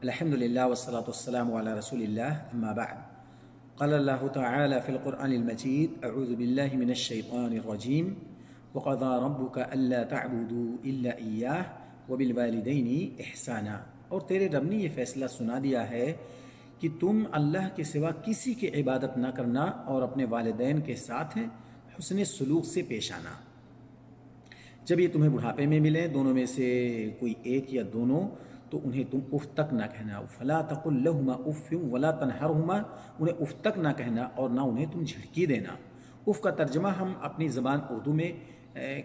الحمد لله والصلاة والسلام على رسول الله أما بعد قال الله تعالى في القرآن المجيد أعوذ بالله من الشيطان الرجيم وقضى ربك ألا تعبدوا إلا إياه وبالوالدين إحسانا اور تیرے رب نے یہ فیصلہ سنا دیا ہے کہ تم اللہ کے سوا کسی کی عبادت نہ کرنا اور اپنے والدین کے ساتھ حسن سلوک سے پیش آنا۔ جب یہ تمہیں بڑھاپے میں ملیں دونوں میں سے کوئی ایک یا دونوں تو انہیں تم اف تک نہ کہنا، فلا تقل لهما اف ولا تنہرهما، انہیں اف تک نہ کہنا اور نہ انہیں تم جھڑکی دینا۔ اف کا ترجمہ ہم اپنی زبان اردو میں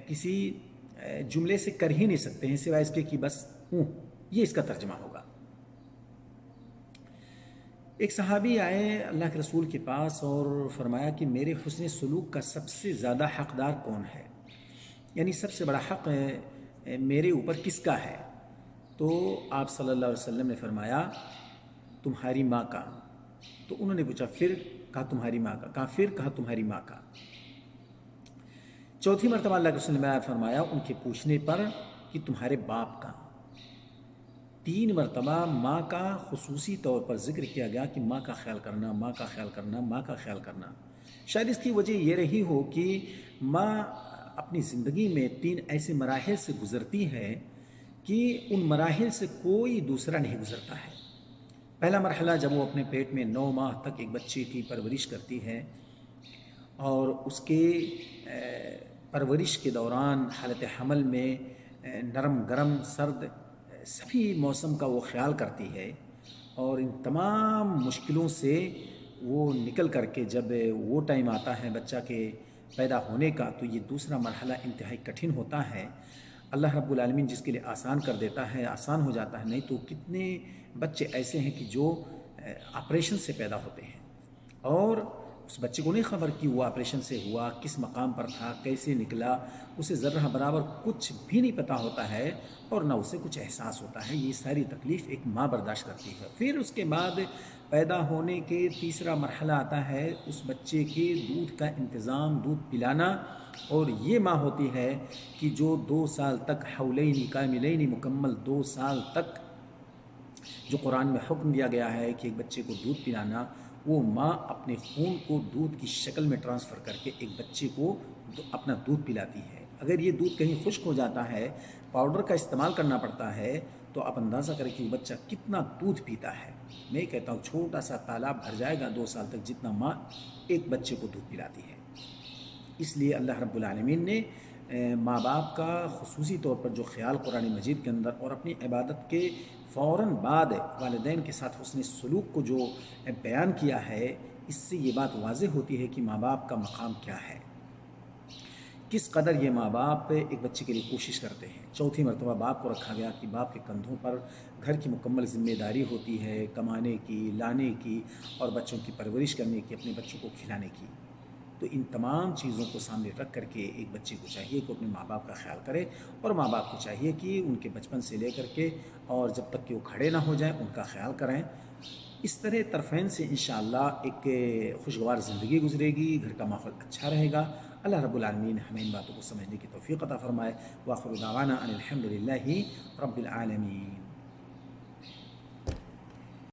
کسی جملے سے کر ہی نہیں سکتے ہیں سوائے اس کے کہ بس یہ اس کا ترجمہ ہوگا۔ ایک صحابی آئے اللہ کے رسول کے پاس اور فرمایا کہ میرے حسن سلوک کا سب سے زیادہ حقدار کون ہے، یعنی سب سے بڑا حق میرے اوپر کس کا ہے؟ تو آپ صلی اللہ علیہ وسلم نے فرمایا تمہاری ماں کا۔ تو انہوں نے پوچھا پھر؟ کہا تمہاری ماں کا۔ کہا پھر؟ کہا تمہاری ماں کا۔ چوتھی مرتبہ اللہ کے رسول نے فرمایا ان کے پوچھنے پر کہ تمہارے باپ کا۔ 3 مرتبہ ماں کا خصوصی طور پر ذکر کیا گیا کہ ماں کا خیال کرنا، ماں کا خیال کرنا، ماں کا خیال کرنا۔ شاید اس کی وجہ یہ رہی ہو کہ ماں اپنی زندگی میں 3 ایسے مراحل سے گزرتی ہے کہ ان مراحل سے کوئی دوسرا نہیں گزرتا ہے۔ پہلا مرحلہ جب وہ اپنے پیٹ میں 9 ماہ تک ایک بچے کی پرورش کرتی ہے اور اس کے پرورش کے دوران حالت حمل میں نرم گرم سرد سبھی موسم کا وہ خیال کرتی ہے، اور ان تمام مشکلوں سے وہ نکل کر کے جب وہ ٹائم آتا ہے بچہ کے پیدا ہونے کا تو یہ دوسرا مرحلہ انتہائی کٹھن ہوتا ہے۔ اللہ رب العالمین جس کے لیے آسان کر دیتا ہے آسان ہو جاتا ہے، نہیں تو کتنے بچے ایسے ہیں کہ جو آپریشن سے پیدا ہوتے ہیں اور اس بچے کو نہیں خبر کہ وہ آپریشن سے ہوا، کس مقام پر تھا، کیسے نکلا، اسے ذرہ برابر کچھ بھی نہیں پتہ ہوتا ہے اور نہ اسے کچھ احساس ہوتا ہے۔ یہ ساری تکلیف ایک ماں برداشت کرتی ہے۔ پھر اس کے بعد پیدا ہونے کے تیسرا مرحلہ آتا ہے اس بچے کے دودھ کا انتظام، دودھ پلانا، اور یہ ماں ہوتی ہے کہ جو 2 سال تک حولین کاملین مکمل 2 سال تک جو قرآن میں حکم دیا گیا ہے کہ ایک بچے کو دودھ پلانا، وہ ماں اپنے خون کو دودھ کی شکل میں ٹرانسفر کر کے ایک بچے کو اپنا دودھ پلاتی ہے۔ اگر یہ دودھ کہیں خشک ہو جاتا ہے، پاؤڈر کا استعمال کرنا پڑتا ہے، تو آپ اندازہ کریں کہ وہ بچہ کتنا دودھ پیتا ہے۔ میں کہتا ہوں چھوٹا سا تالاب بھر جائے گا 2 سال تک جتنا ماں ایک بچے کو دودھ پلاتی ہے۔ اس لیے اللہ رب العالمین نے ماں باپ کا خصوصی طور پر جو خیال قرآن مجید کے اندر اور اپنی عبادت کے فوراً بعد والدین کے ساتھ حسن سلوک کو جو بیان کیا ہے، اس سے یہ بات واضح ہوتی ہے کہ ماں باپ کا مقام کیا ہے، کس قدر یہ ماں باپ ایک بچے کے لیے کوشش کرتے ہیں۔ چوتھی مرتبہ باپ کو رکھا گیا کہ باپ کے کندھوں پر گھر کی مکمل ذمہ داری ہوتی ہے، کمانے کی، لانے کی اور بچوں کی پرورش کرنے کی، اپنے بچوں کو کھلانے کی۔ تو ان تمام چیزوں کو سامنے رکھ کر کے ایک بچے کو چاہیے کہ اپنے ماں باپ کا خیال کرے، اور ماں باپ کو چاہیے کہ ان کے بچپن سے لے کر کے اور جب تک کہ وہ کھڑے نہ ہو جائیں ان کا خیال کریں۔ اس طرح طرفین سے انشاءاللہ ایک خوشگوار زندگی گزرے گی، گھر کا ماحول اچھا رہے گا۔ اللہ رب العالمین ہمیں ان باتوں کو سمجھنے کی توفیق عطا فرمائے۔ وآخر دعوانا ان الحمد للہ رب العالمین۔